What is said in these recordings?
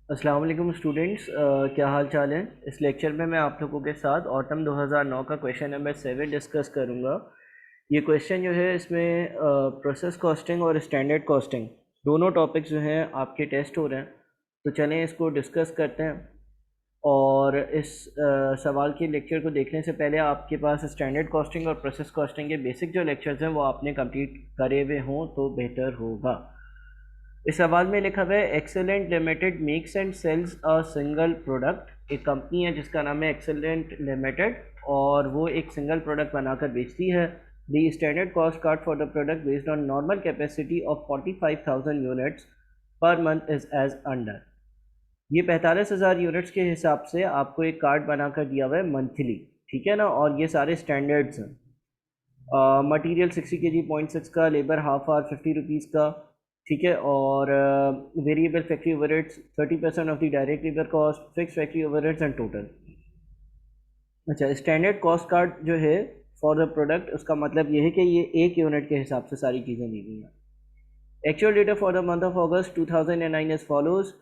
अस्सलाम वालेकुम स्टूडेंट्स, क्या हाल चाल है। इस लेक्चर में मैं आप लोगों के साथ ऑटम 2009 का क्वेश्चन नंबर 7 डिस्कस करूंगा। ये क्वेश्चन जो है इसमें प्रोसेस कॉस्टिंग और स्टैंडर्ड कॉस्टिंग दोनों टॉपिक्स जो हैं आपके टेस्ट हो रहे हैं। तो चलें इसको डिस्कस करते हैं। और इस सवाल के लेक्चर को देखने से पहले आपके पास स्टैंडर्ड कॉस्टिंग और प्रोसेस कॉस्टिंग के बेसिक जो लेक्चर्स हैं वो आपने कंप्लीट करे हुए हों तो बेहतर होगा। इस सवाल में लिखा हुआ है excellent limited makes and sales a single product. एक कंपनी है जिसका नाम है एक्सेलेंट लिमिटेड और वो एक सिंगल प्रोडक्ट बनाकर बेचती है। The standard cost card for the product based on normal capacity of 45,000 units per month is as under. ये 45,000 यूनिट्स के हिसाब से आपको एक कार्ड बनाकर दिया हुआ है मंथली, ठीक है ना। और ये सारे स्टैंडर्ड्स हैं। मटेरियल 60 kg 0.6 का, लेबर हाफ आवर 50 रुपीज़ का, ठीक है। और variable factory overheads 30% of the direct labour cost, fix factory overheads and total. अच्छा, स्टैंडर्ड कॉस्ट कार्ड जो है फॉर द प्रोडक्ट, उसका मतलब ये है कि ये एक यूनिट के हिसाब से सारी चीज़ें दी गई हैं। Actual data for the month of August 2009 as follows.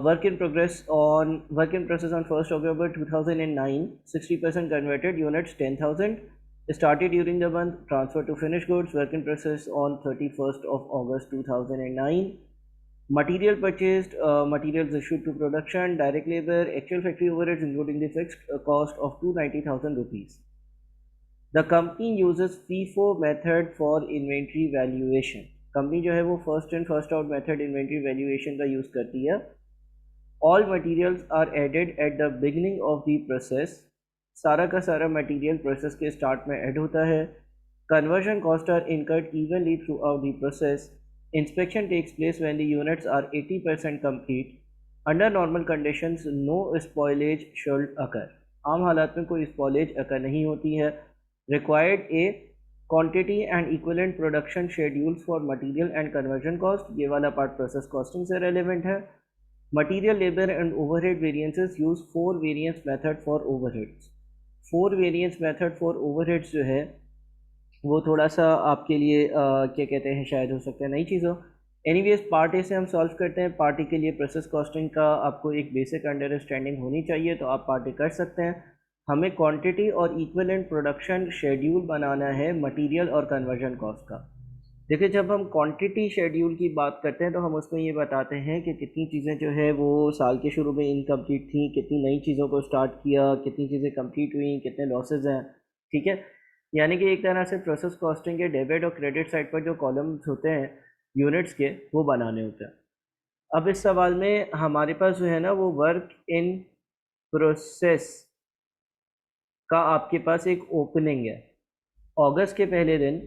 Work in process on 1st October 2009, 60% converted units 10,000. Started during the month, transfer to finished goods. Work in process on 31st of August 2009. Material purchased, materials issued to production, direct labor, actual factory overheads including the fixed cost of 290,000 rupees. The company uses FIFO method for inventory valuation. Company जो है वो first in first out method inventory valuation का use करती है। All materials are added at the beginning of the process. सारा का सारा material process के स्टार्ट में ऐड होता है। Conversion cost are incurred evenly throughout the process. Inspection takes place when the units are 80% complete. Under normal conditions no spoilage should occur. आम हालात में कोई स्पॉइलेज अकर नहीं होती है। Required A quantity and equivalent production schedules for material and conversion cost. ये वाला part process costing से रेलेवेंट है। Material labour and overhead variances use 4 variance method for overheads. 4 variance method for overheads जो है वो थोड़ा सा आपके लिए क्या कहते हैं, शायद हो सकता है नई चीज़ हो। एनीवेज पार्ट ए से हम सॉल्व करते हैं। पार्ट ए के लिए प्रोसेस कॉस्टिंग का आपको एक बेसिक अंडरस्टैंडिंग होनी चाहिए, तो आप पार्ट ए कर सकते हैं। हमें क्वांटिटी और इक्विवेलेंट प्रोडक्शन शेड्यूल बनाना है मटेरियल और कन्वर्जन कॉस्ट का। देखिए, जब हम क्वांटिटी शेड्यूल की बात करते हैं तो हम उसमें ये बताते हैं कि कितनी चीज़ें जो है वो साल के शुरू में इनकम्प्लीट थी, कितनी नई चीज़ों को स्टार्ट किया, कितनी चीज़ें कंप्लीट हुई, कितने लॉसेज हैं, ठीक है। यानी कि एक तरह से प्रोसेस कॉस्टिंग के डेबिट और क्रेडिट साइड पर जो कॉलम्स होते हैं यूनिट्स के, वो बनाने होते हैं। अब इस सवाल में हमारे पास जो है ना वो वर्क इन प्रोसेस का आपके पास एक ओपनिंग है। अगस्त के पहले दिन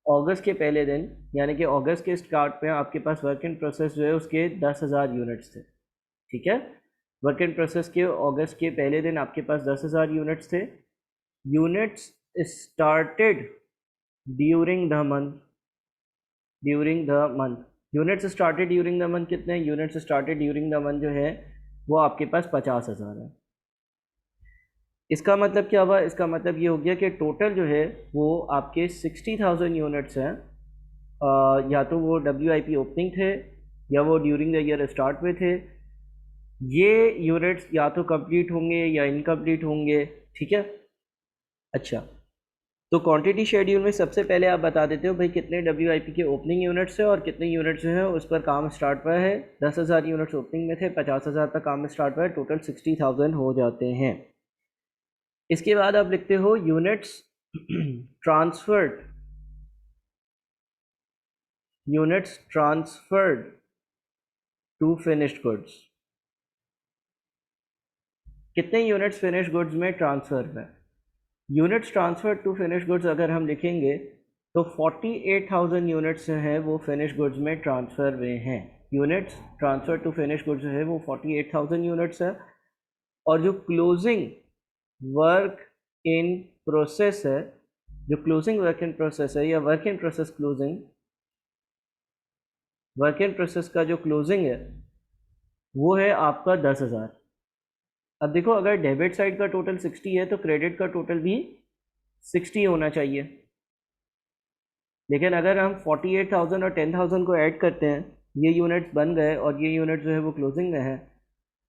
अगस्त के पहले दिन यानी कि अगस्त के स्टार्ट में आपके पास वर्क इन प्रोसेस जो है उसके 10,000 यूनिट्स थे, ठीक है। वर्क इन प्रोसेस के अगस्त के पहले दिन आपके पास 10,000 यूनिट्स थे। Units started during the month units started during the month कितने units started during the month जो है वो आपके पास 50,000 है। इसका मतलब क्या हुआ? इसका मतलब ये हो गया कि टोटल जो है वो आपके 60,000 यूनिट्स हैं। या तो वो WIP ओपनिंग थे या वो ड्यूरिंग द ईयर स्टार्ट में थे। ये यूनिट्स या तो कंप्लीट होंगे या इनकम्प्लीट होंगे, ठीक है। अच्छा, तो क्वांटिटी शेड्यूल में सबसे पहले आप बता देते हो भाई कितने WIP के ओपनिंग यूनिट्स हैं और कितने यूनिट्स जो हैं उस पर काम स्टार्ट हुआ है। 10,000 यूनिट्स ओपनिंग में थे, 50,000 पर काम स्टार्ट हुआ है, टोटल 60,000 हो जाते हैं। इसके बाद आप लिखते हो units transferred to finished goods. कितने यूनिट्स फिनिश गुड्स में ट्रांसफर हुए? Units transfer to finish goods अगर हम लिखेंगे तो 48,000 यूनिट्स हैं वो फिनिश गुड्स में ट्रांसफ़र हुए हैं। Units transfer to finish goods है वो 48,000 यूनिट्स है। और जो क्लोजिंग वर्क इन प्रोसेस है, जो क्लोजिंग वर्क इन प्रोसेस है या work in process closing, work in process का जो क्लोजिंग है वो है आपका 10,000। अब देखो, अगर डेबिट साइड का टोटल 60 है तो क्रेडिट का टोटल भी 60 होना चाहिए। लेकिन अगर हम 48,000 और 10,000 को ऐड करते हैं, ये यूनिट्स बन गए और ये यूनिट जो है वो क्लोजिंग में है,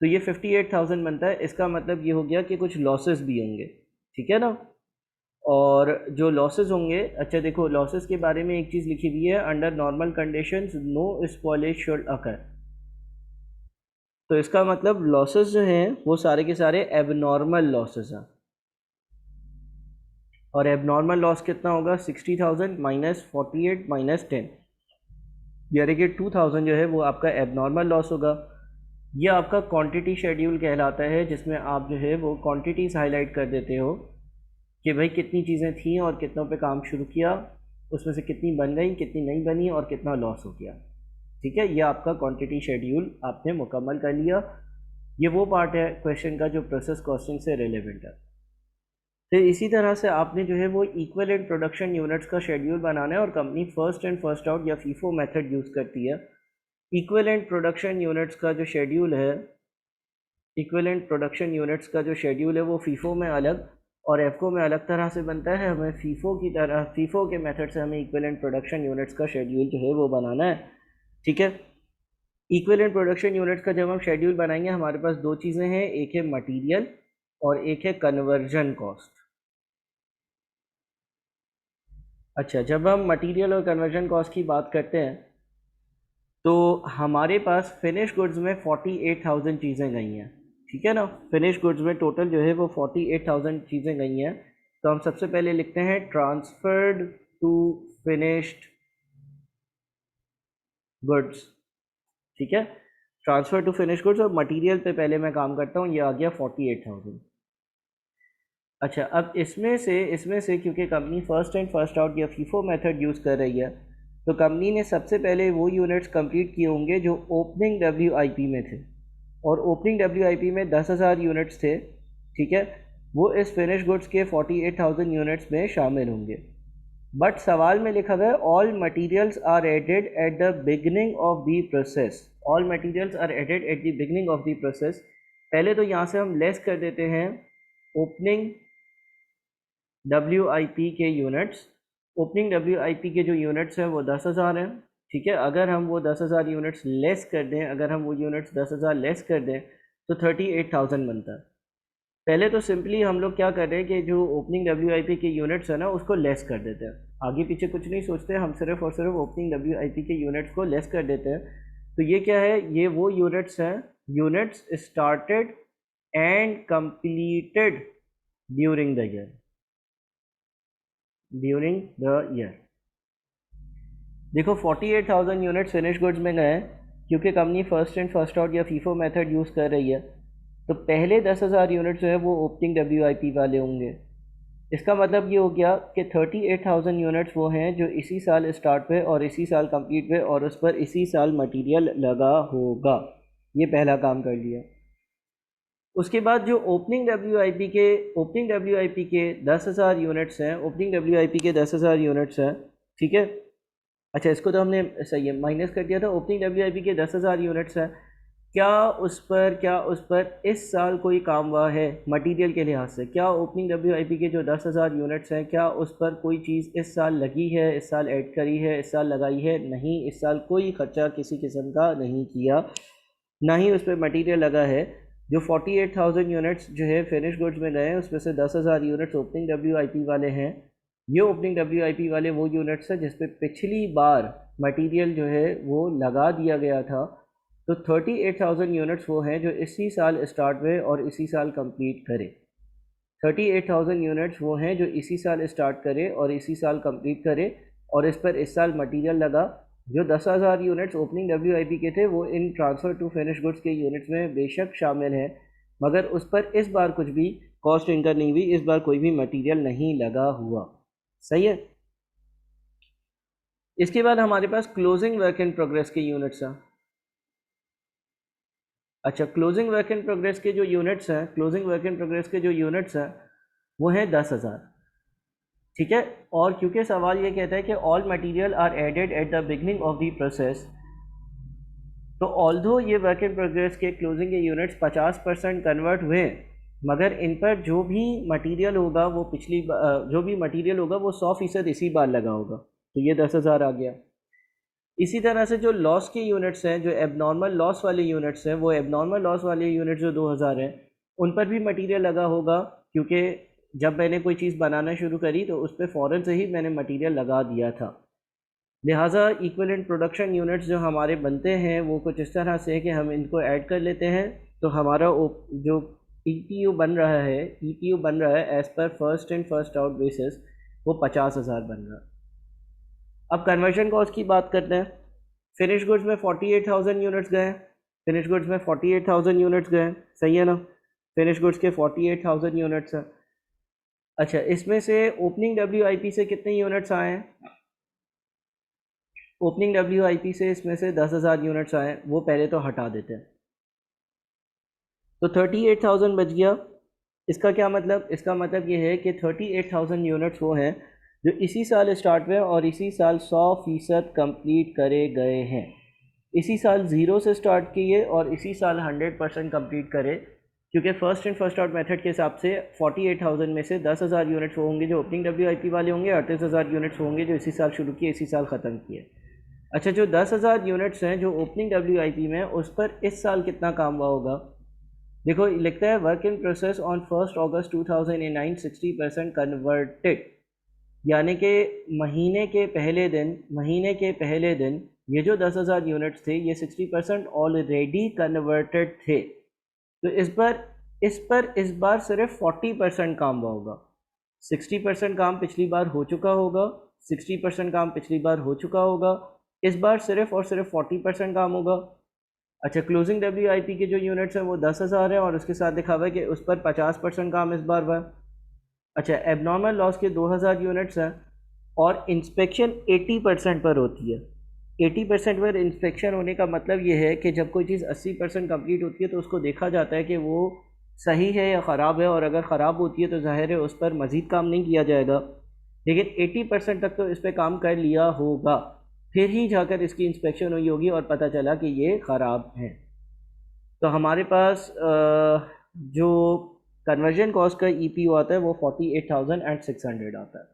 तो ये 58,000 बनता है। इसका मतलब ये हो गया कि कुछ लॉसेस भी होंगे, ठीक है ना। और जो लॉसेस होंगे, अच्छा देखो लॉसेस के बारे में एक चीज़ लिखी हुई है, under normal conditions no spoilage should occur. तो इसका मतलब लॉसेस जो हैं वो सारे के सारे एबनॉर्मल लॉसेस हैं। और एबनॉर्मल लॉस कितना होगा, 60,000 माइनस 48 माइनस 10, यानी कि 2,000 जो है वो आपका एबनॉर्मल लॉस होगा। ये आपका क्वांटिटी शेड्यूल कहलाता है, जिसमें आप जो है वो क्वांटिटीज़ हाईलाइट कर देते हो कि भाई कितनी चीज़ें थी और कितनों पे काम शुरू किया, उसमें से कितनी बन गई, कितनी नहीं बनी और कितना लॉस हो गया। ठीक है, ये आपका क्वांटिटी शेड्यूल आपने मुकम्मल कर लिया। ये वो पार्ट है क्वेश्चन का जो प्रोसेस कॉस्टिंग से रिलेवेंट है। फिर इसी तरह से आपने जो है वो इक्विवेलेंट प्रोडक्शन यूनिट्स का शेड्यूल बनाना है, और company first in first out या फीफो मेथड यूज़ करती है। इक्विवेलेंट प्रोडक्शन यूनिट्स का जो शेड्यूल है, इक्विवेलेंट प्रोडक्शन यूनिट्स का जो शेड्यूल है वो फीफो में अलग और एफको में अलग तरह से बनता है। हमें फीफो की तरह, फीफो के मेथड से हमें इक्विवेलेंट प्रोडक्शन यूनिट्स का शेड्यूल जो है वो बनाना है, ठीक है। इक्विवेलेंट प्रोडक्शन यूनिट्स का जब हम शेड्यूल बनाएंगे, हमारे पास दो चीज़ें हैं, एक है मटीरियल और एक है कन्वर्जन कॉस्ट। अच्छा, जब हम मटेरियल और कन्वर्जन कॉस्ट की बात करते हैं तो हमारे पास फिनिश गुड्स में 48,000 चीज़ें गई हैं, ठीक है ना। फिनिश गुड्स में टोटल जो है वो 48,000 चीज़ें गई हैं। तो हम सबसे पहले लिखते हैं ट्रांसफर्ड टू फिनिश्ड गुड्स, ठीक है। ट्रांसफर टू फिनिश गुड्स, और मटेरियल पे पहले मैं काम करता हूँ, ये आ गया 48,000। अच्छा, अब इसमें से क्योंकि company first and first out या फीफो मेथड यूज़ कर रही है, तो कंपनी ने सबसे पहले वो यूनिट्स कंप्लीट किए होंगे जो ओपनिंग डब्ल्यूआईपी में थे, और ओपनिंग डब्ल्यूआईपी में 10,000 यूनिट्स थे, ठीक है। वो इस फिनिश गुड्स के 48,000 यूनिट्स में शामिल होंगे। बट सवाल में लिखा हुआ है all materials are added at the beginning of the process. All materials are added at the beginning of the process. पहले तो यहाँ से हम लेस कर देते हैं ओपनिंग WIP के यूनिट्स। ओपनिंग WIP के जो यूनिट्स हैं वो 10,000 हैं, ठीक है। अगर हम वो 10,000 यूनिट्स लेस कर दें, अगर हम वो यूनिट्स 10,000 लेस कर दें तो 38,000 बनता है। पहले तो सिंपली हम लोग क्या कर रहे हैं कि जो ओपनिंग WIP के यूनिट्स है ना उसको लेस कर देते हैं, आगे पीछे कुछ नहीं सोचते, हम सिर्फ और सिर्फ ओपनिंग WIP के यूनिट्स को लेस कर देते हैं। तो ये क्या है, ये वो यूनिट्स हैं, units started and completed during the year, during the year. देखो 48,000 यूनिट्स फिनिश गुड्स में गए, क्योंकि company first and first out या फीफो मेथड यूज़ कर रही है, तो पहले 10,000 यूनिट जो है वो ओपनिंग WIP वाले होंगे। इसका मतलब ये हो गया कि 38,000 यूनिट्स वो हैं जो इसी साल स्टार्ट पे और इसी साल कंप्लीट पे और उस पर इसी साल मटेरियल लगा होगा। ये पहला काम कर लिया। उसके बाद जो ओपनिंग WIP के 10,000 यूनिट्स हैं, ओपनिंग WIP के 10,000 यूनिट्स हैं, ठीक है। अच्छा, इसको तो हमने सही है माइनस कर दिया था। ओपनिंग WIP के 10,000 यूनिट्स हैं, क्या उस पर इस साल कोई काम हुआ है मटेरियल के लिहाज से? क्या ओपनिंग WIP के जो 10,000 यूनिट्स हैं, क्या उस पर कोई चीज़ इस साल लगी है, इस साल ऐड करी है, इस साल लगाई है? नहीं, इस साल कोई खर्चा किसी किस्म का नहीं किया, ना ही उस पर मटीरियल लगा है। जो 48,000 यूनिट्स जो है फिनिश गुड्स में गए हैं, उसमें से 10,000 यूनिट्स ओपनिंग WIP वाले हैं। ये ओपनिंग WIP वाले वो यूनिट्स हैं जिस पे पिछली बार मटेरियल जो है वो लगा दिया गया था। तो 38,000 यूनिट्स वो हैं जो इसी साल स्टार्ट हुए और इसी साल कंप्लीट करे। 38,000 यूनिट्स वो हैं जो इसी साल स्टार्ट करे और इसी साल कंप्लीट करे, और इस पर इस साल मटेरियल लगा। जो 10,000 यूनिट्स ओपनिंग WIP के थे वो इन ट्रांसफ़र टू फिनिश गुड्स के यूनिट्स में बेशक शामिल हैं, मगर उस पर इस बार कुछ भी कॉस्ट इनकर नहीं हुई, इस बार कोई भी मटेरियल नहीं लगा हुआ। सही है। इसके बाद हमारे पास क्लोजिंग वर्क इन प्रोग्रेस के यूनिट्स हैं। अच्छा, क्लोजिंग वर्क इन प्रोग्रेस के जो यूनिट्स हैं, क्लोजिंग वर्क इन प्रोग्रेस के जो यूनिट्स हैं वो हैं 10,000, ठीक है। और क्योंकि सवाल ये कहता है कि all material are added at the beginning of the process, तो ऑल्दो ये वर्क इन प्रोग्रेस के क्लोजिंग के यूनिट्स 50% कन्वर्ट हुए, मगर इन पर जो भी मटेरियल होगा वो जो भी मटेरियल होगा वो 100% इसी बार लगा होगा। तो ये 10,000 आ गया। इसी तरह से जो लॉस के यूनिट्स हैं, जो एबनॉर्मल लॉस वाले यूनिट्स हैं, वो एबनॉर्मल लॉस वाले यूनिट्स जो 2000 हैं, उन पर भी मटेरियल लगा होगा, क्योंकि जब मैंने कोई चीज़ बनाना शुरू करी तो उस पर फ़ौरन से ही मैंने मटेरियल लगा दिया था। लिहाजा इक्विवेलेंट प्रोडक्शन यूनिट्स जो हमारे बनते हैं वो कुछ इस तरह से है कि हम इनको ऐड कर लेते हैं, तो हमारा जो EPU बन रहा है, EPU बन रहा है as per first in first out basis, वो 50,000 बन रहा है। अब कन्वर्जन कॉस्ट की बात करते हैं। फिनिश गुड्स में 48,000 यूनिट्स गए, फिनिश गुड्स में 48,000 यूनिट्स गए, सही है ना। फिनिश गुड्स के 48,000 यूनिट्स हैं। अच्छा, इसमें से ओपनिंग WIP से कितने यूनिट्स आए हैं? ओपनिंग WIP से इसमें से 10,000 यूनिट्स आए, वो पहले तो हटा देते हैं। तो 38,000 बच गया। इसका क्या मतलब? इसका मतलब ये है कि 38,000 यूनिट्स वो हैं जो इसी साल स्टार्ट हुए और इसी साल 100% कंप्लीट करे गए हैं। इसी साल 0 से स्टार्ट किए और इसी साल 100% कंप्लीट करे, क्योंकि first in first out method के हिसाब से 48,000 में से 10,000 यूनिट्स वो होंगे जो ओपनिंग WIP वाले होंगे, 38,000 यूनिट्स होंगे जो इसी साल शुरू किए, इसी साल ख़त्म किए। अच्छा, जो 10,000 यूनिट्स हैं जो ओपनिंग WIP में, उस पर इस साल कितना काम हुआ होगा? देखो, लिखता है work in process on 1 August 2009 60% converted, यानी कि महीने के पहले दिन ये जो 10,000 यूनिट्स थे ये 60% ऑलरेडी कन्वर्टेड थे। तो इस बार सिर्फ 40% काम हुआ होगा। 60% काम पिछली बार हो चुका होगा, 60% काम पिछली बार हो चुका होगा, इस बार सिर्फ और सिर्फ 40% काम होगा। अच्छा, क्लोजिंग WIP के जो यूनिट्स हैं वो 10,000 है और उसके साथ दिखा हुआ है कि उस पर 50% काम इस बार हुआ। अच्छा, एबनॉर्मल लॉस के 2,000 यूनिट्स हैं और इंस्पेक्शन 80% पर होती है। 80% पर इंस्पेक्शन होने का मतलब ये है कि जब कोई चीज़ 80% कंप्लीट होती है तो उसको देखा जाता है कि वो सही है या ख़राब है, और अगर ख़राब होती है तो ज़ाहिर है उस पर मज़ीद काम नहीं किया जाएगा। लेकिन 80% तक तो इस पर काम कर लिया होगा, फिर ही जाकर इसकी इंस्पेक्शन हुई होगी और पता चला कि ये ख़राब है। तो हमारे पास जो कन्वर्जन कॉस्ट का EPU आता है वो 48,600 आता है।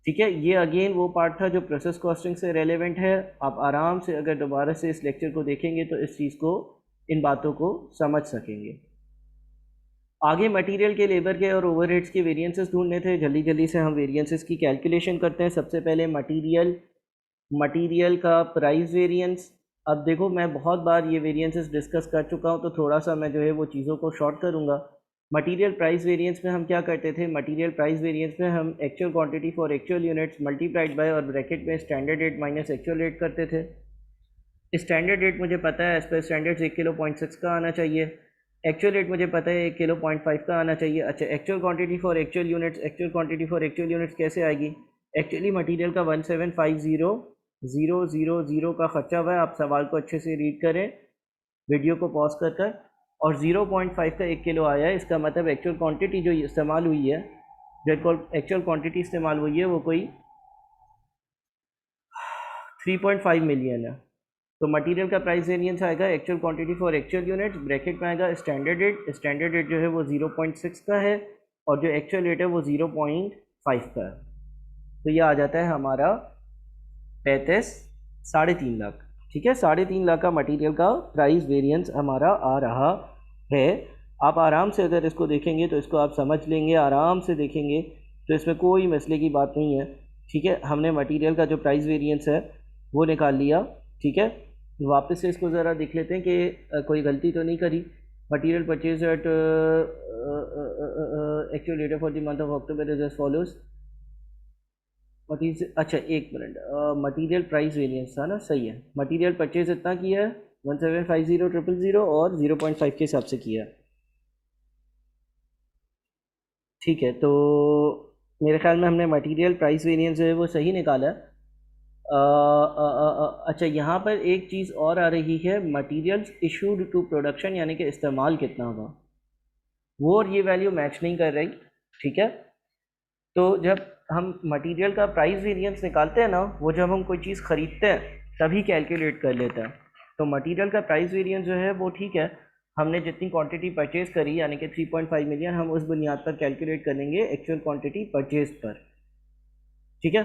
ठीक है, ये अगेन वो पार्ट था जो प्रोसेस कॉस्टिंग से रेलेवेंट है। आप आराम से अगर दोबारा से इस लेक्चर को देखेंगे तो इस चीज़ को, इन बातों को समझ सकेंगे। आगे मटेरियल के, लेबर के और ओवरहेड्स के वेरिएंसेस ढूंढने थे। जल्दी जल्दी से हम वेरिएंसेस की कैलकुलेशन करते हैं। सबसे पहले मटेरियल का प्राइस वेरिएंस। अब देखो, मैं बहुत बार ये वेरिएंसेस डिस्कस कर चुका हूँ, तो थोड़ा सा मैं जो है वो चीज़ों को शॉर्ट करूँगा। मटेरियल प्राइस वेरिएंस में हम क्या करते थे? मटेरियल प्राइस वेरिएंस में हम actual quantity for actual units multiplied by और ब्रैकेट में standard rate minus actual rate करते थे। स्टैंडर्ड रेट मुझे पता है एज पर स्टैंडर्ड्स 1 किलो 0.6 का आना चाहिए। एक्चुअल रेट मुझे पता है 1 किलो 0.5 का आना चाहिए। अच्छा, actual quantity for actual units कैसे आएगी? एक्चुअली मटेरियल का 1750,000 का खर्चा हुआ है। आप सवाल को अच्छे से रीड करें, वीडियो को पॉज कर और 0.5 का 1 किलो आया है। इसका मतलब एक्चुअल क्वांटिटी जो इस्तेमाल हुई है, वो कोई 3.5 मिलियन है। तो मटेरियल का प्राइस वेरिएंस आएगा actual quantity for actual units, bracket में आएगा स्टैंडर्ड रेट जो है वो 0.6 का है और जो एक्चुअल रेट है वो 0.5 का है। तो ये आ जाता है हमारा 3.5 लाख। ठीक है, 3.5 लाख का मटेरियल का प्राइस वेरिएंस हमारा आ रहा है। आप आराम से अगर इसको देखेंगे तो इसको आप समझ लेंगे, आराम से देखेंगे तो इसमें कोई मसले की बात नहीं है। ठीक है, हमने मटेरियल का जो प्राइस वेरिएंस है वो निकाल लिया। ठीक है, वापस से इसको ज़रा देख लेते हैं कि कोई गलती तो नहीं करी। Material purchase at actual data for the month of October is as follows. अच्छा, एक मिनट, मटेरियल प्राइस वेरिएंस था ना, सही है। मटेरियल परचेज इतना किया है 1750,000 और 0.5 के हिसाब से किया है। ठीक है, तो मेरे ख्याल में हमने मटेरियल प्राइस वेरिएंस जो है वो सही निकाला है। अच्छा, यहाँ पर एक चीज़ और आ रही है, मटेरियल्स इशूड टू प्रोडक्शन, यानी कि इस्तेमाल कितना होगा, वो और ये वैल्यू मैच नहीं कर रही। ठीक है, तो जब हम मटेरियल का प्राइस वेरिएंस निकालते हैं ना, वो जब हम कोई चीज़ ख़रीदते हैं तभी कैलकुलेट कर लेते हैं। तो मटेरियल का प्राइस वेरिएंस जो है वो, ठीक है, हमने जितनी क्वांटिटी परचेज़ करी यानी कि 3.5 मिलियन, हम उस बुनियाद पर कैलकुलेट करेंगे एक्चुअल क्वांटिटी परचेज पर। ठीक है,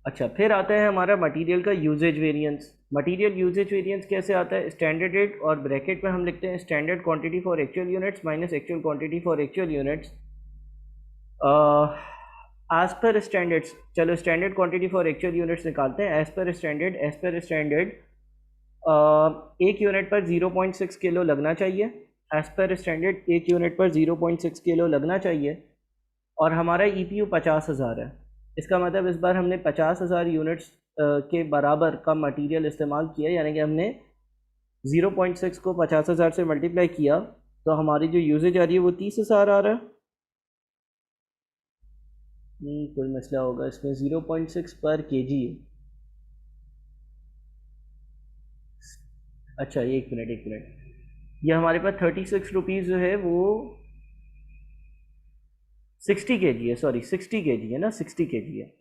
अच्छा, फिर आता है हमारा मटेरियल का usage variance. Material usage variance कैसे आता है? स्टैंडर्ड रेट और ब्रैकेट में हम लिखते हैं standard quantity for actual units minus actual quantity for actual units as per standards. चलो standard quantity for actual units निकालते हैं। एज पर स्टैंडर्ड एक यूनिट पर 0.6 किलो लगना चाहिए। एज पर स्टैंडर्ड एक यूनिट पर 0.6 किलो लगना चाहिए और हमारा EPU 50,000 है। इसका मतलब इस बार हमने 50,000 यूनिट्स के बराबर का मटेरियल इस्तेमाल किया, यानी कि हमने 0.6 को 50,000 से मल्टीप्लाई किया, तो हमारी जो यूजेज आ रही है वो 30,000 आ रहा है। कोई मसला होगा इसमें। 0.6 पर केजी है। अच्छा, एक मिनट, ये हमारे पास 36 रुपीज़ जो है वो 60 केजी है। सॉरी, 60 केजी है ना, 60 केजी है।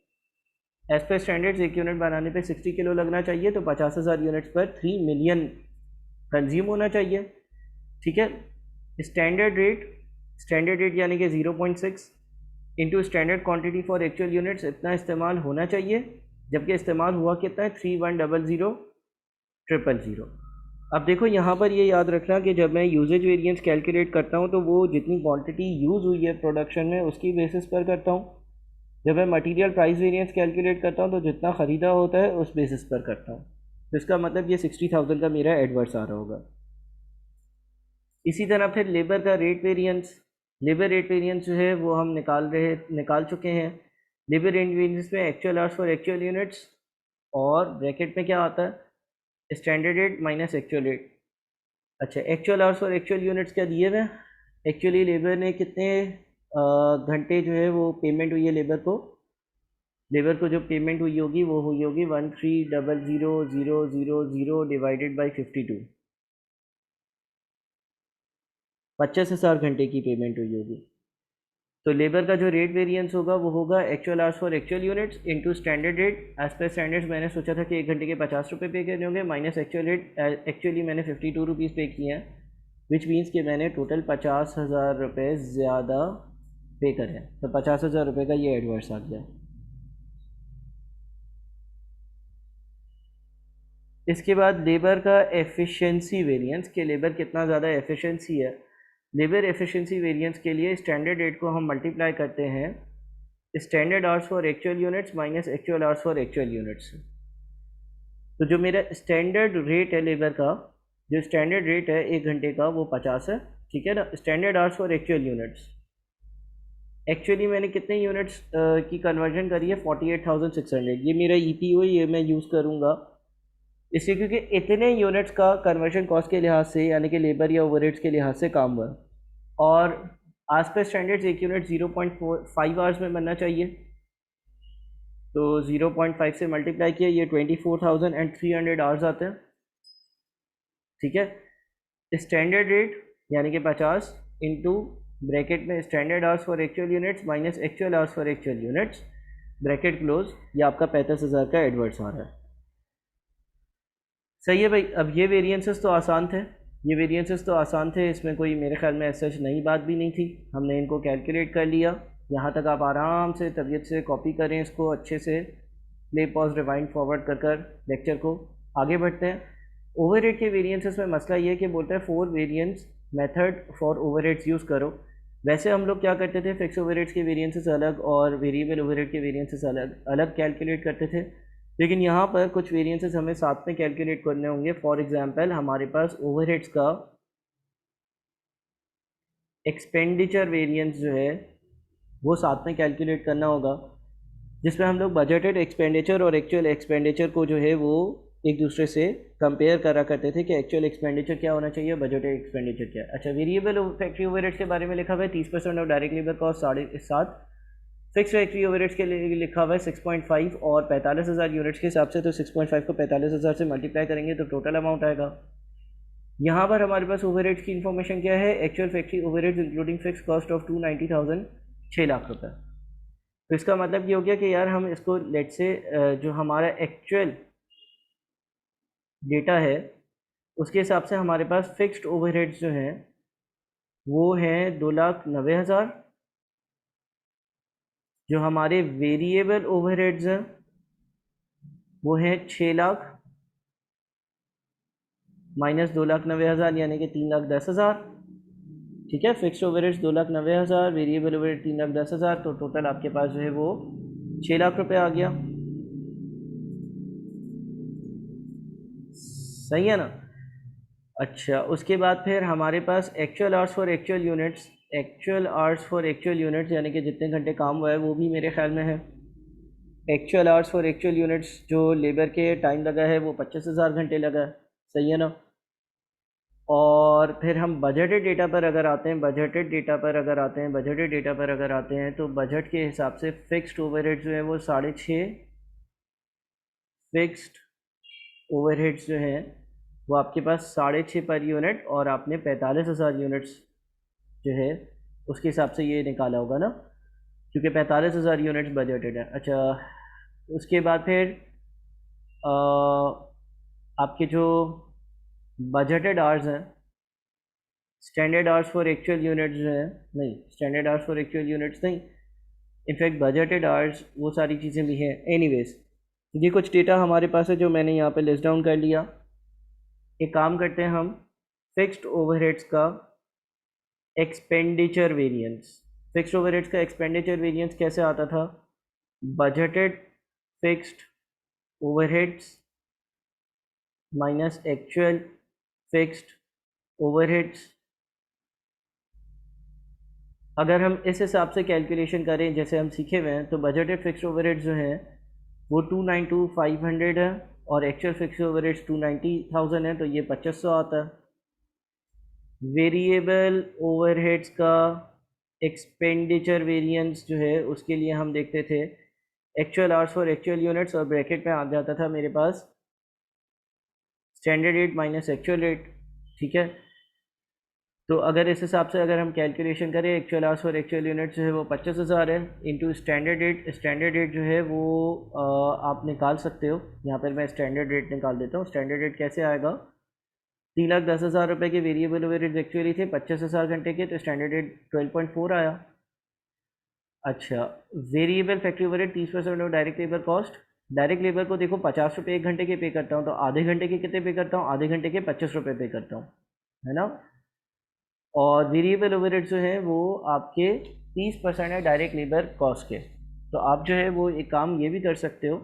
एज पर स्टैंडर्ड्स एक यूनिट बनाने पे 60 किलो लगना चाहिए, तो 50,000 यूनिट्स पर 3 मिलियन कंज्यूम होना चाहिए। ठीक है। स्टैंडर्ड रेट यानी कि 0.6 into standard quantity for actual units, इतना इस्तेमाल होना चाहिए, जबकि इस्तेमाल हुआ कितना है? 3100,000। अब देखो यहाँ पर ये याद रखना कि जब मैं यूजेज वेरिएंस कैलकुलेट करता हूँ तो वो जितनी क्वांटिटी यूज़ हुई है प्रोडक्शन में उसकी बेसिस पर करता हूँ। जब मैं मटेरियल प्राइस वेरिएंस कैलकुलेट करता हूँ तो जितना ख़रीदा होता है उस बेसिस पर करता हूँ। तो इसका मतलब ये 60,000 का मेरा एडवर्स आ रहा होगा। इसी तरह फिर लेबर रेट वेरिएंस जो है वो हम निकाल चुके हैं। लेबर रेट वेरिएंस में actual hours for actual units और ब्रैकेट में क्या आता है? Standard rate minus actual rate. अच्छा, actual hours for actual units क्या दिए हुए हैं? एक्चुअली लेबर ने कितने घंटे जो है वो पेमेंट हुई है लेबर को जो पेमेंट हुई होगी वो हुई होगी 1300,000 डिवाइडेड बाई 52। 25,000 घंटे की पेमेंट हुई होगी। तो लेबर का जो रेट वेरिएंस होगा वो होगा actual hours for actual units into standard rate. As per standards मैंने सोचा था कि एक घंटे के 50 रुपये पे करने होंगे, माइनस एक्चुअल रेट। एक्चुअली मैंने 52 रुपीज़ पे किए हैं, विच मीन्स कि मैंने टोटल 50,000 रुपये ज़्यादा पे करे हैं। तो 50,000 रुपये का ये एडवर्स आ गया। इसके बाद लेबर का एफिशिएंसी वेरिएंस, के लेबर कितना ज़्यादा एफिशिएंसी है। लेबर एफिशिएंसी वेरिएंस के लिए स्टैंडर्ड रेट को हम मल्टीप्लाई करते हैं standard hours for actual units minus actual hours for actual units. तो जो मेरा स्टैंडर्ड रेट है लेबर का, जो स्टैंडर्ड रेट है एक घंटे का वो 50 है। ठीक है ना। Standard hours for actual units, actually मैंने कितने यूनिट्स की कन्वर्जन करी है? 48,600। ये मेरा EPO, ये मैं यूज़ करूँगा इसलिए क्योंकि इतने यूनिट्स का कन्वर्जन कॉस्ट के लिहाज से, यानी कि लेबर या ओवरहेड्स के लिहाज से काम हुआ है। और आज पर स्टैंडर्ड्स एक यूनिट 0.45 आवर्स में बनना चाहिए, तो 0.5 से मल्टीप्लाई किया, ये 24,300 आवर्स आते हैं। ठीक है। स्टैंडर्ड रेट यानी कि 50 इंटू ब्रैकेट में standard hours for actual units minus actual hours for actual units, bracket close, ये आपका 35,000 का एडवर्स आ रहा है। सही है भाई। अब ये वेरिएंसेस तो आसान थे, इसमें कोई मेरे ख्याल में ऐसा नई बात भी नहीं थी। हमने इनको कैलकुलेट कर लिया। यहाँ तक आप आराम से तबीयत से कॉपी करें इसको अच्छे से, प्ले पॉज रिवाइंड फॉरवर्ड कर लेक्चर को आगे बढ़ते हैं। ओवरहेड के वेरिएंसेस में मसला ये है कि बोलता है 4 variance method for overheads use करो। वैसे हम लोग क्या करते थे, फिक्स ओवरहेड्स के वेरिएंसेस अलग और वेरिएबल ओवरहेड के वेरिएंसेस अलग अलग कैलकुलेट करते थे, लेकिन यहाँ पर कुछ वेरिएंसेस हमें साथ में कैलकुलेट करने होंगे। फॉर एग्जांपल हमारे पास ओवरहेड्स का एक्सपेंडिचर वेरिएंस जो है वो साथ में कैलकुलेट करना होगा, जिसमें हम लोग बजटेड एक्सपेंडिचर और एक्चुअल एक्सपेंडिचर को जो है वो एक दूसरे से कंपेयर करा करते थे कि एक्चुअल एक्सपेंडिचर क्या होना चाहिए, बजटेड एक्सपेंडिचर क्या है। अच्छा, वेरिएबल फैक्ट्री ओवरहेड्स के बारे में लिखा हुआ है 30% of direct labour cost 7.5। Fix factory overheads के लिए लिखा हुआ है 6.5 और 45,000 यूनिट्स के हिसाब से, तो 6.5 को 45,000 से मल्टीप्लाई करेंगे तो टोटल अमाउंट आएगा। यहाँ पर हमारे पास ओवरहेड्स की इन्फॉर्मेशन क्या है? Actual factory overheads including fix cost of 290,000, 6 lakh रुपये। तो इसका मतलब ये हो गया कि यार हम इसको लेट से जो हमारा एक्चुअल डेटा है उसके हिसाब से हमारे पास फिक्स्ड ओवरहेड्स जो हैं वो हैं 2,90,000। जो हमारे वेरिएबल ओवरहेड्स हैं वो है 6 लाख माइनस 2,90,000 यानी कि 3,10,000। ठीक है, फिक्स्ड ओवरहेड्स 2,90,000, वेरिएबल ओवरहेड 3,10,000, तो टोटल आपके पास जो है वो 6 लाख रुपए आ गया। सही है ना। अच्छा, उसके बाद फिर हमारे पास actual hours for actual units, actual hours for actual units यानी कि जितने घंटे काम हुआ है वो भी मेरे ख्याल में है। Actual hours for actual units जो लेबर के टाइम लगा है वो 25,000 घंटे लगा है। सही है ना। और फिर हम बजटेड डेटा पर अगर आते हैं, बजटेड डेटा पर अगर आते हैं, बजटेड डेटा पर अगर आते हैं तो बजट के हिसाब से फिक्स्ड ओवरहेड्स जो है वो 6.5, फिक्स्ड ओवरहेड्स जो हैं वो आपके पास 6.5 पर यूनिट, और आपने 45,000 यूनिट्स जो है उसके हिसाब से ये निकाला होगा ना, क्योंकि 45,000 यूनिट्स बजटेड है। अच्छा, उसके बाद फिर आपके जो बजटेड आवर्स हैं, standard hours for actual units जो है, नहीं standard hours for actual units नहीं, इनफैक्ट बजटेड आवर्स वो सारी चीज़ें भी हैं। एनीवेज, ये कुछ डेटा हमारे पास है जो मैंने यहाँ पे लिस्ट डाउन कर लिया। एक काम करते हैं हम, फिक्स्ड ओवरहेड्स का एक्सपेंडिचर वेरिएंस, फिक्स्ड ओवरहेड्स का एक्सपेंडिचर वेरिएंस कैसे आता था, budgeted fixed overheads minus actual fixed overheads. अगर हम इस हिसाब से कैलकुलेशन करें जैसे हम सीखे हुए हैं, तो बजटेड फिक्स्ड ओवरहेड्स जो हैं वो 292,500 है, और एक्चुअल फिक्स्ड ओवरहेड्स 290,000 है, तो ये 2500 आता है। वेरिएबल ओवरहेड्स का एक्सपेंडिचर वेरिएंस जो है उसके लिए हम देखते थे actual hours for actual units, और ब्रैकेट में आ जाता था मेरे पास standard rate minus actual rate. ठीक है, तो अगर इस हिसाब से अगर हम कैलकुलेशन करें, actual hours for actual unit जो है वो 25,000 है, into standard rate, standard rate जो है वो आप निकाल सकते हो। यहाँ पर मैं स्टैंडर्ड रेट निकाल देता हूँ। स्टैंडर्ड रेट कैसे आएगा, 3,10,000 रुपये के वेरिएबल ओवरहेड्स एक्चुअली थे 25,000 घंटे के, तो स्टैंडर्ड रेट 12.4 आया। अच्छा, variable factory overhead 30% of direct labour cost. Direct labour को देखो 50 रुपये एक घंटे के पे करता हूँ, तो आधे घंटे के कितने पे करता हूँ, आधे घंटे के 25 रुपये पे करता हूँ, है ना। और वेरिएबल ओवरहेड जो है वो आपके 30% है डायरेक्ट लेबर कॉस्ट के। तो आप जो है वो एक काम ये भी कर सकते हो,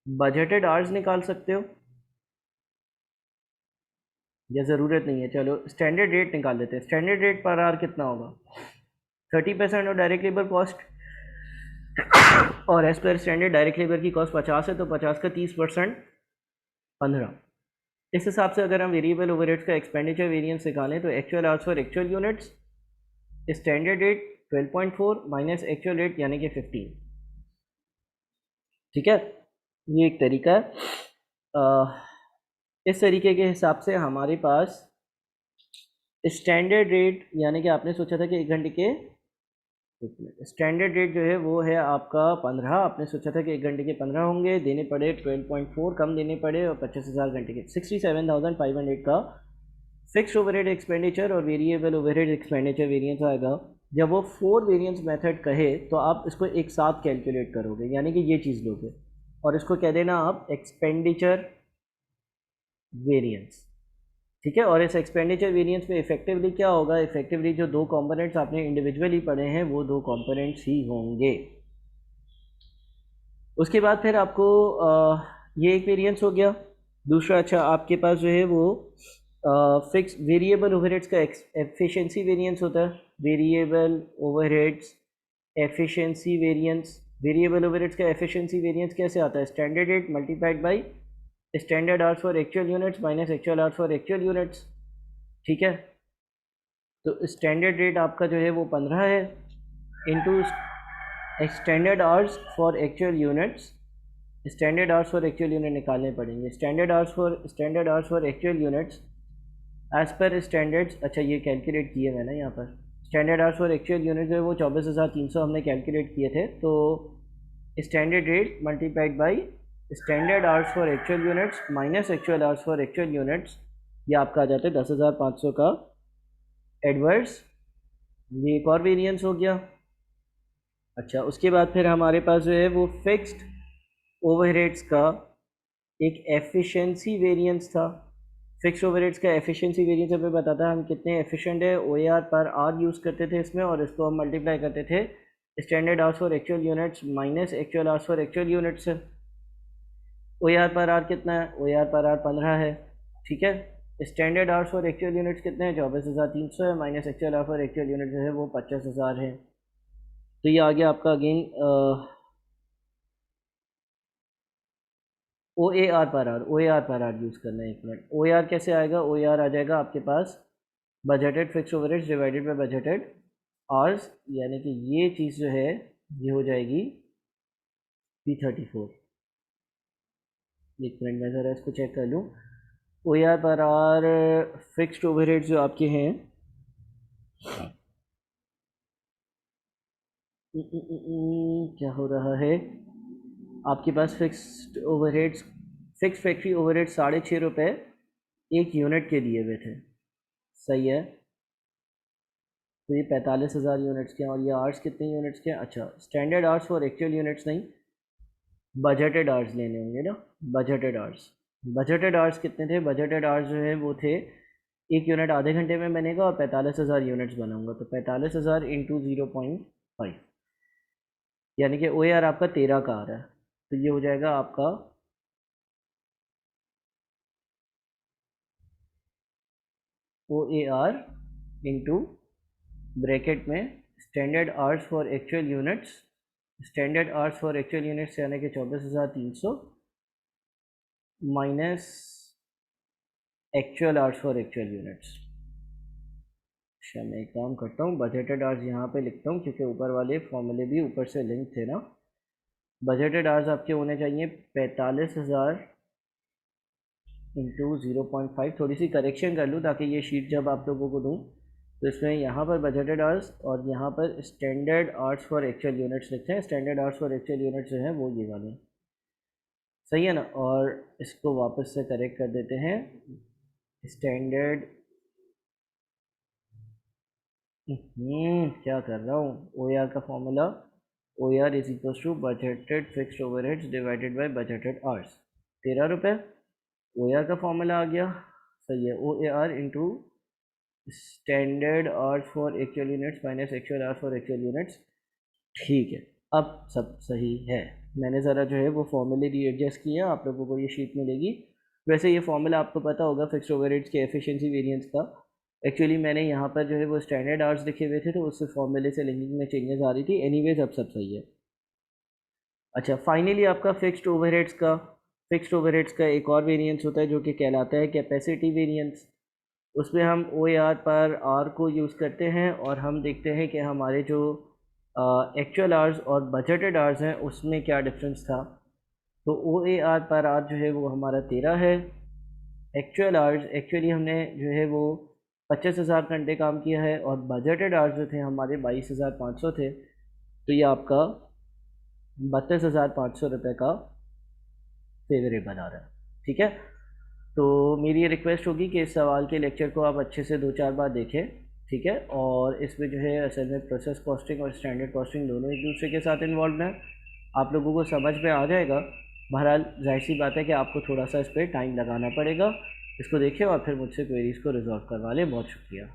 बजटेड आवर्स निकाल सकते हो, या ज़रूरत नहीं है, चलो स्टैंडर्ड रेट निकाल लेते हैं। स्टैंडर्ड रेट पर आवर कितना होगा, 30% ऑफ डायरेक्ट लेबर कॉस्ट, और as per standard direct labour की कॉस्ट 50 है, तो 50 का 30% 15। इस हिसाब से अगर हम वेरिएबल ओवरहेड्स का एक्सपेंडिचर वेरिएंस निकालें तो actual hours for actual units, standard rate 12.4 minus actual rate यानी कि 15। ठीक है, ये एक तरीका है। इस तरीके के हिसाब से हमारे पास स्टैंडर्ड रेट यानी कि आपने सोचा था कि एक घंटे के, स्टैंडर्ड रेट जो है वो है आपका 15, आपने सोचा था कि एक घंटे के 15 होंगे, देने पड़े 12.4 कम देने पड़े, और 25,000 घंटे के 67,500 का फिक्स्ड ओवरहेड एक्सपेंडिचर और वेरिएबल ओवरहेड एक्सपेंडिचर वेरिएंस आएगा। जब वो 4 वेरिएंस मेथड कहे तो आप इसको एक साथ कैलकुलेट करोगे, यानी कि ये चीज़ लोगे और इसको कह देना आप एक्सपेंडिचर वेरिएंस। ठीक है, और इस एक्सपेंडिचर वेरिएंस में इफेक्टिवली क्या होगा, इफेक्टिवली जो दो कंपोनेंट्स आपने इंडिविजुअली पढ़े हैं वो दो कंपोनेंट्स ही होंगे। उसके बाद फिर आपको ये एक वेरिएंस हो गया। दूसरा, अच्छा आपके पास जो है वो फिक्स वेरिएबल ओवरहेड्स का एफिशिएंसी वेरिएंस होता है, variable overheads efficiency variance. Variable overheads का एफिशिएंसी वेरिएंस कैसे आता है, standard rate multiplied by standard hours for actual units minus actual hours for actual units. ठीक है, तो स्टैंडर्ड रेट आपका जो है वो 15 है, into standard hours for actual units, standard hours for actual unit निकालने पड़ेंगे। Standard hours for actual units as per standards, अच्छा ये कैलकुलेट किए मैंने यहाँ पर, standard hours for actual unit जो है वो 24,300 हमने कैलकुलेट किए थे, तो standard rate multiplied by standard hours for actual units minus actual hours for actual units, ये आपका आ जाता है 10,500 का एडवर्स। ये एक और वेरिएंस हो गया। अच्छा, उसके बाद फिर हमारे पास जो है वो फिक्स्ड ओवरहेड्स का एक एफिशिएंसी वेरिएंस था। फिक्स्ड ओवरहेड्स का एफिशिएंसी वेरिएंस हमें बताता है हम कितने एफिशिएंट है, OAR पर आर यूज़ करते थे इसमें, और इसको हम मल्टीप्लाई करते थे standard hours for actual units minus actual hours for actual units से। OAR पर आर कितना है, OAR पर आर 15 है, ठीक है। Standard hours for actual units कितने हैं, 24,300 है, minus actual hours for actual unit जो है वो 50,000 है। तो ये आ गया आपका अगेन OAR पर आर यूज़ करना है। 1 मिनट, OAR कैसे आएगा, OAR आ जाएगा आपके पास budgeted fix overheads divided by budgeted hours, यानी कि ये चीज़ जो है ये हो जाएगी P34। 1 मिनट में ज़रा इसको चेक कर लूँ। OAR पर आर फिक्स्ड ओवरहेड्स जो आपके हैं क्या हो रहा है, आपके पास fixed overheads, fix factory overhead 6.5 रुपये एक यूनिट के दिए हुए थे, सही है। तो ये 45,000 यूनिट्स के हैं, और ये आवर्स कितने यूनिट्स के हैं, अच्छा standard hours for actual units नहीं, बजटेड आवर्स लेने होंगे ना। बजटेड आवर्स कितने थे, बजटेड आवर्स जो है वो थे, एक यूनिट आधे घंटे में बनेगा और 45,000 यूनिट्स बनाऊंगा, तो 45,000 इंटू 0.5, यानी कि OAR आपका 13 का आ रहा है, तो ये हो जाएगा आपका OAR इंटू ब्रैकेट में standard hours for actual units, standard hours for actual units यानी कि 24,300 minus actual hours for actual units. अच्छा मैं एक काम करता हूँ, बजटेड आवर्स यहाँ पे लिखता हूँ क्योंकि ऊपर वाले फॉर्मूले भी ऊपर से लिंक थे ना। बजटेड आवर्स आपके होने चाहिए 45,000 इंटू 0.5। थोड़ी सी करेक्शन कर लूँ ताकि ये शीट जब आप लोगों को दूँ तो इसमें यहाँ पर बजटेड आवर्स और यहाँ पर standard hours for actual units लिखते हैं। Standard hours for actual units जो है वो ये वाले, सही है ना। और इसको वापस से करेक्ट कर देते हैं, स्टैंडर्ड क्या कर रहा हूँ, OAR का formula, OAR is equal to budgeted fixed overheads divided by budgeted hours, 13 रुपये। OAR का फॉर्मूला आ गया, सही है, OAR into standard hours for actual units minus actual hours for actual units, ठीक है। अब सब सही है, मैंने ज़रा जो है वो फॉर्मूले रीएडजस्ट किया, आप लोगों को ये शीट मिलेगी। वैसे ये फॉर्मूला आपको पता होगा फिक्स्ड ओवरहेड्स के एफिशिएंसी वेरिएंस का। एक्चुअली मैंने यहाँ पर जो है वो स्टैंडर्ड आवर्स लिखे हुए थे तो उससे फॉर्मूले से लिंकिंग में चेंजेस आ रही थी। एनीवेज अब सब सही है। अच्छा फाइनली आपका फिक्स्ड ओवरहेड्स का एक और वेरिएंस होता है जो कि कहलाता है कैपेसिटी वेरिएंस। उसमें हम OAR पर आर को यूज़ करते हैं और हम देखते हैं कि हमारे जो एक्चुअल आवर्स और बजटेड आवर्स हैं उसमें क्या डिफरेंस था। तो OAR पर आर जो है वो हमारा 13 है। एक्चुअल आवर्स एक्चुअली हमने जो है वो 25,000 घंटे काम किया है, और बजटेड आवर्स जो थे हमारे 22,500 थे। तो ये आपका 32,500 रुपये का फेवरेबल आ रहा है, ठीक है। तो मेरी ये रिक्वेस्ट होगी कि इस सवाल के लेक्चर को आप अच्छे से 2-4 बार देखें, ठीक है। और इसमें जो है असल में प्रोसेस कॉस्टिंग और स्टैंडर्ड कॉस्टिंग दोनों एक दूसरे के साथ इन्वॉल्व हैं, आप लोगों को समझ में आ जाएगा। बहरहाल जाहिर सी बात है कि आपको थोड़ा सा इस पर टाइम लगाना पड़ेगा। इसको देखिए और फिर मुझसे क्वेरीज़ को रिजॉल्व करवा लें। बहुत शुक्रिया।